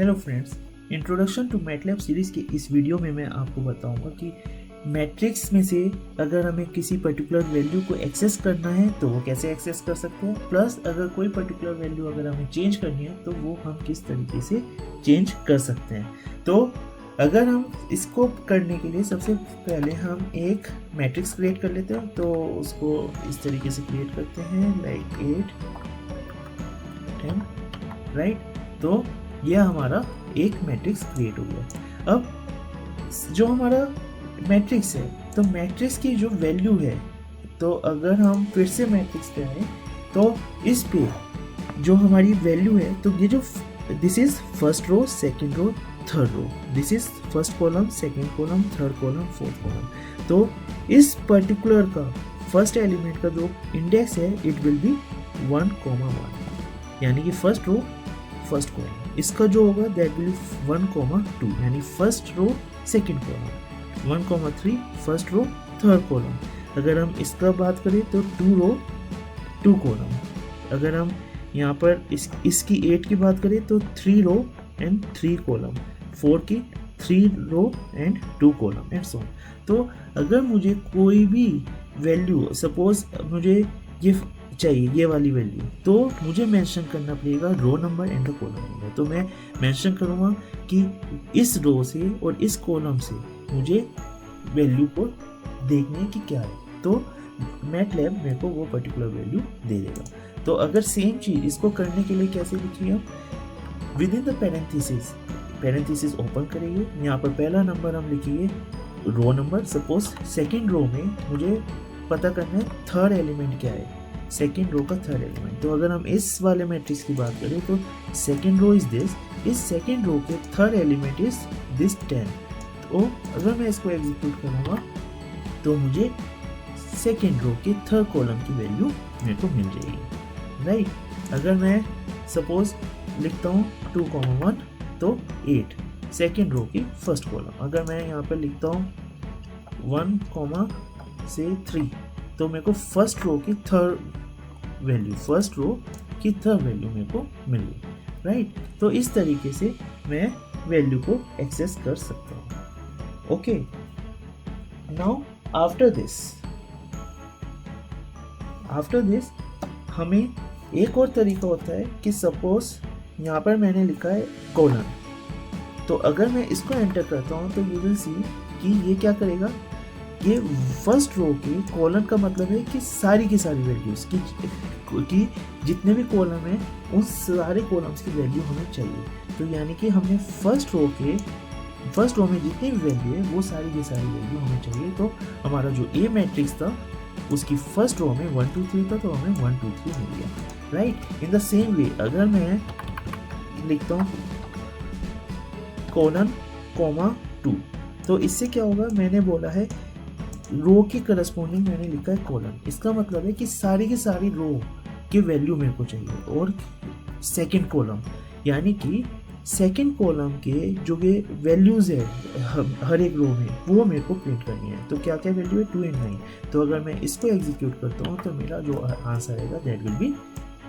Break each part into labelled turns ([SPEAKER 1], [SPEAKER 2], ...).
[SPEAKER 1] Hello friends, introduction to MATLAB series के इस video में मैं आपको बताऊंगा कि मैट्रिक्स में से अगर हमें किसी पर्टिकुलर वैल्यू को एक्सेस करना है तो वो कैसे एक्सेस कर सकते हैं, प्लस अगर कोई पर्टिकुलर वैल्यू अगर हमें चेंज करनी है तो वो हम किस तरीके से चेंज कर सकते हैं। तो अगर हम इसको करने के लिए सबसे पहले हम एक मैट्रिक्स क्रिएट कर लेते हैं। तो उसको इस तरीके से क्रिएट करते हैं, लाइक 8 10, राइट। तो यह हमारा एक मैट्रिक्स क्रिएट हो गया। अब जो हमारा मैट्रिक्स है, तो मैट्रिक्स की जो वैल्यू है, तो अगर हम फिर से मैट्रिक्स पे आए तो इस पे जो हमारी वैल्यू है, तो ये जो this is first row, second row, third row, this is first column, second column, third column, fourth column. तो इस पर्टिकुलर का फर्स्ट एलिमेंट का जो इंडेक्स है इट विल बी 1,1, यानी कि फर्स्ट रो फर्स्ट कॉलम। इसका जो होगा दैट विल 1,2, यानी first row second column, 1,3 first row third column. अगर हम इसका बात करें तो 2 रो 2 कॉलम। अगर हम यहाँ पर इसकी 8 की बात करें तो 3 रो एंड 3 कॉलम, 4 की 3 row and 2 column and so. तो अगर मुझे कोई भी वैल्यू, सपोज मुझे ये चाहिए, ये वाली वैल्यू, तो मुझे मेंशन करना पड़ेगा row number and the column number. तो मैं मेंशन करूँगा कि इस रो से और इस कॉलम से मुझे वैल्यू को देखने की क्या है, तो मैटलैब मेरे को वो पर्टिकुलर वैल्यू दे देगा। तो अगर सेम चीज़ इसको करने के लिए कैसे लिखिए हम, with in the parenthesis open करेंगे। यहाँ पर पहला नंबर हम लिखेंगे row number. Suppose second row में मुझे पता करना है थर्ड एलिमेंट क्या है, सेकेंड रो का थर्ड एलिमेंट। तो अगर हम इस वाले मैट्रिक्स की बात करें तो सेकेंड रो इज दिस, इस सेकेंड रो के थर्ड एलिमेंट इज दिस 10। तो अगर मैं इसको एग्जीक्यूट करूँगा तो मुझे सेकेंड रो के थर्ड कॉलम की वैल्यू मेरे को मिल जाएगी, राइट। अगर मैं सपोज लिखता हूँ 2,1 तो 8 सेकेंड रो की फर्स्ट कॉलम। अगर मैं यहाँ पर लिखता हूँ 1,3 तो मेरे को फर्स्ट रो की थर्ड वैल्यू मेरे को मिल गई, राइट। तो इस तरीके से मैं वैल्यू को एक्सेस कर सकता हूँ। ओके, नाउ आफ्टर दिस हमें एक और तरीका होता है कि सपोज यहाँ पर मैंने लिखा है कॉलन। तो अगर मैं इसको एंटर करता हूँ तो यू विल सी कि ये क्या करेगा, ये फर्स्ट रो के कॉलम का मतलब है कि सारी की सारी वैल्यूज़ की जितने भी कॉलम हैं उन सारे कॉलम्स की वैल्यू हमें चाहिए। तो यानी कि हमें फर्स्ट रो में जितनी भी वैल्यू है वो सारी की सारी वैल्यू हमें चाहिए। तो हमारा जो ए मैट्रिक्स था उसकी फर्स्ट रो में 1 2 3 था, तो हमें 1 2 3 मिल गया, right. In the same way अगर मैं लिखता हूँ कोलन कॉमा 2, तो इससे क्या होगा, मैंने बोला है रो के करस्पॉन्डिंग मैंने लिखा है कॉलम। इसका मतलब है कि सारी की सारी रो की वैल्यू मेरे को चाहिए। और सेकंड कॉलम, यानी कि सेकंड कॉलम के जो ये वैल्यूज़ है हर एक रो में वो मेरे को प्रिंट करनी है। तो क्या क्या वैल्यू है, 2 and 9। तो अगर मैं इसको एग्जीक्यूट करता हूँ तो मेरा जो आंसर आएगा दैट विल बी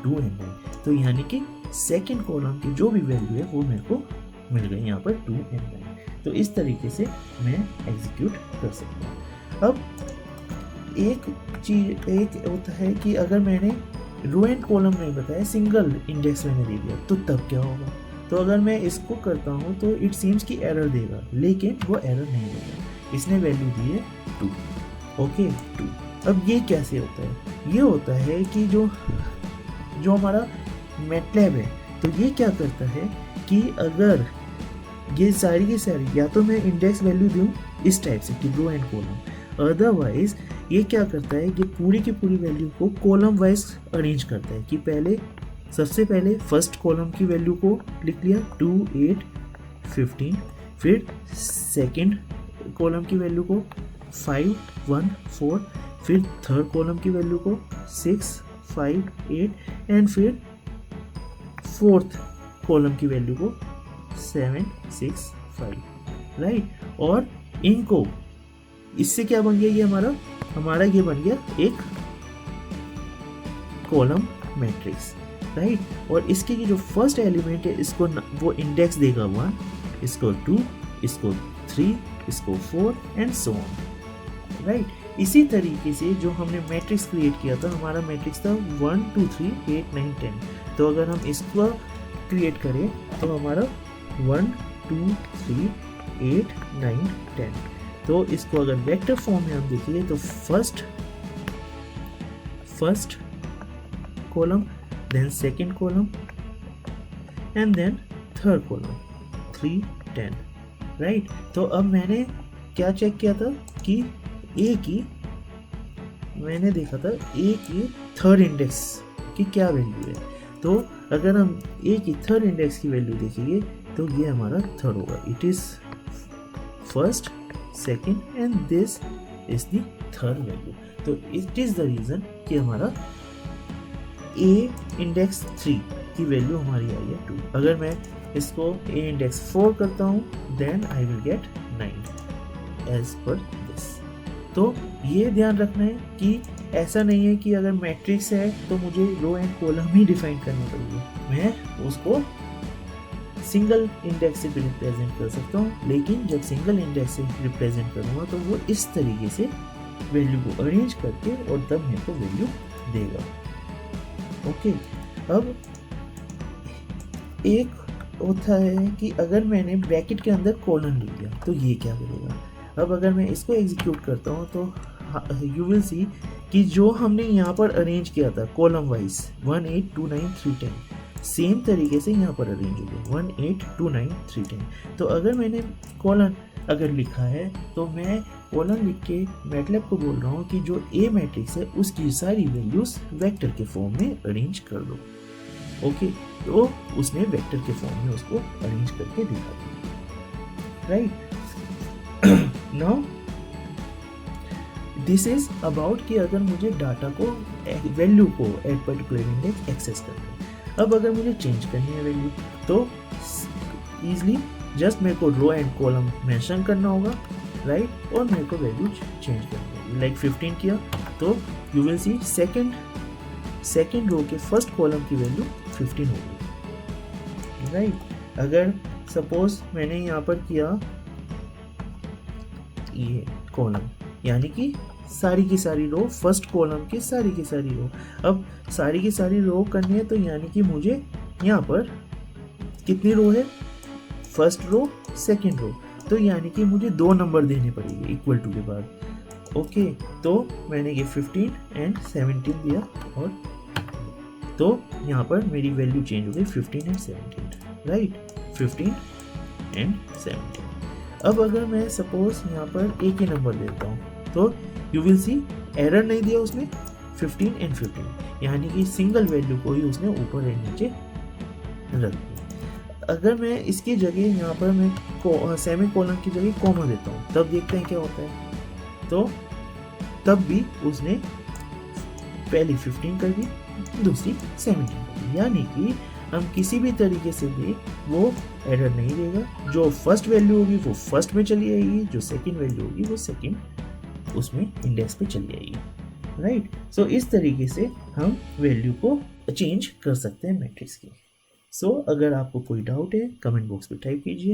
[SPEAKER 1] 2 and 9। तो यानी कि सेकंड कॉलम की जो भी वैल्यू है वो मेरे को मिल गई यहाँ पर 2 and 9। तो इस तरीके से मैं एग्जीक्यूट कर सकता हूँ। अब एक होता है कि अगर मैंने रो एंड कॉलम नहीं बताया, सिंगल इंडेक्स मैंने दे दिया, तो तब क्या होगा। तो अगर मैं इसको करता हूँ तो इट सीम्स कि एरर देगा, लेकिन वो एरर नहीं देगा, इसने वैल्यू दी है 2। ओके 2। अब ये कैसे होता है, ये होता है कि जो हमारा मैटलैब है, तो ये क्या करता है कि अगर ये सारी की सारी, या तो मैं इंडेक्स वैल्यू दूँ इस टाइप से कि रो एंड कॉलम, अदरवाइज ये क्या करता है कि पूरी की पूरी वैल्यू को कॉलम वाइज अरेंज करता है कि सबसे पहले फर्स्ट कॉलम की वैल्यू को लिख लिया 2 8 15, फिर सेकंड कॉलम की वैल्यू को 5 1 4, फिर थर्ड कॉलम की वैल्यू को 6 5 8 एंड फिर फोर्थ कॉलम की वैल्यू को 7 6 5, राइट। और इनको इससे क्या बन गया, ये हमारा ये बन गया एक कॉलम मैट्रिक्स। राइट। और इसके जो फर्स्ट एलिमेंट है इसको वो इंडेक्स देगा 1, इसको 2, इसको 3, इसको 4 एंड सो ऑन, राइट। इसी तरीके से जो हमने मैट्रिक्स क्रिएट किया था, हमारा मैट्रिक्स था 1 2 3 8 9 10। तो अगर हम इसको क्रिएट करें तो हमारा 1 2 3 8 9 10। तो इसको अगर वेक्टर फॉर्म में हम देखेंगे तो first column, then second column and then third column 3 10, right. तो अब मैंने क्या चेक किया था कि ए की, मैंने देखा था ए की थर्ड इंडेक्स की क्या वैल्यू है। तो अगर हम ए की थर्ड इंडेक्स की वैल्यू देखेंगे तो ये हमारा थर्ड होगा। It is first, second and this is the third value. तो इट इज द रीजन कि हमारा ए इंडेक्स 3 की वैल्यू हमारी आई है 2। अगर मैं इसको ए इंडेक्स 4 करता हूँ then I will get 9 as पर दिस। तो ये ध्यान रखना है कि ऐसा नहीं है कि अगर मैट्रिक्स है तो मुझे रो एंड कॉलम ही डिफाइन करनी पड़ेगी। मैं उसको सिंगल इंडेक्स से भी रिप्रेजेंट कर सकता हूँ, लेकिन जब सिंगल इंडेक्स से रिप्रेजेंट करूँगा तो वो इस तरीके से वैल्यू को अरेंज करके और तब मेरे को वैल्यू देगा। ओके। अब एक होता है कि अगर मैंने ब्रैकेट के अंदर कॉलन ले लिया तो ये क्या करेगा। अब अगर मैं इसको एग्जीक्यूट करता हूँ तो यू विल सी कि जो हमने यहाँ पर अरेंज किया था कॉलम वाइज 1 8 2 9 3 10, सेम तरीके से यहाँ पर अरेंज हो गया 1 8 2 9 3 10। तो अगर मैंने कॉलन अगर लिखा है तो मैं कॉलन लिख के मैटलैब को बोल रहा हूँ कि जो ए मैट्रिक्स है उसकी सारी वैल्यूज वेक्टर के फॉर्म में अरेंज कर दो। ओके। तो उसने वेक्टर के फॉर्म में उसको अरेंज करके दिखा दिया, right. Now this is about कि अगर मुझे डाटा को वैल्यू को एट पर्टिकुलर इंडेक्स एक्सेस करना है। अब अगर मुझे चेंज करनी है वैल्यू तो इजीली जस्ट मेरे को रो एंड कॉलम मेंशन करना होगा, राइट। और मेरे को वैल्यू चेंज करनी होगी। लाइक 15 किया तो you will see second row के फर्स्ट कॉलम की वैल्यू 15 होगी, राइट। अगर सपोज मैंने यहाँ पर किया ये कॉलम, यानी कि सारी की सारी रो फर्स्ट कॉलम की सारी की सारी रो। अब सारी की सारी रो करनी है तो यानी कि मुझे यहाँ पर कितनी रो है, फर्स्ट रो सेकंड रो, तो यानी कि मुझे 2 नंबर देने पड़ेंगे इक्वल टू के बाद। ओके। तो मैंने ये 15 एंड 17 दिया और तो यहाँ पर मेरी वैल्यू चेंज हो गई 15 एंड 17, राइट। 15 एंड 17। अब अगर मैं सपोज यहाँ पर एक ही नंबर देता हूँ तो यू विल सी एरर नहीं दिया उसने 15 एंड 15, यानी कि सिंगल वैल्यू को ही उसने ऊपर एंड नीचे रख दिया। अगर मैं इसकी जगह यहाँ पर मैं सेमी कोलन की जगह कॉमा देता हूँ तब देखते हैं क्या होता है। तो तब भी उसने पहली 15 कर दी, दूसरी 17 कर दी, यानी कि हम किसी भी तरीके से भी वो एरर नहीं देगा। जो फर्स्ट वैल्यू होगी वो फर्स्ट में चली आएगी, जो सेकंड वैल्यू होगी वो सेकंड उसमें इंडेक्स पे चली आएगी, राइट। सो इस तरीके से हम वैल्यू को चेंज कर सकते हैं मैट्रिक्स की। सो अगर आपको कोई डाउट है कमेंट बॉक्स पे टाइप कीजिए।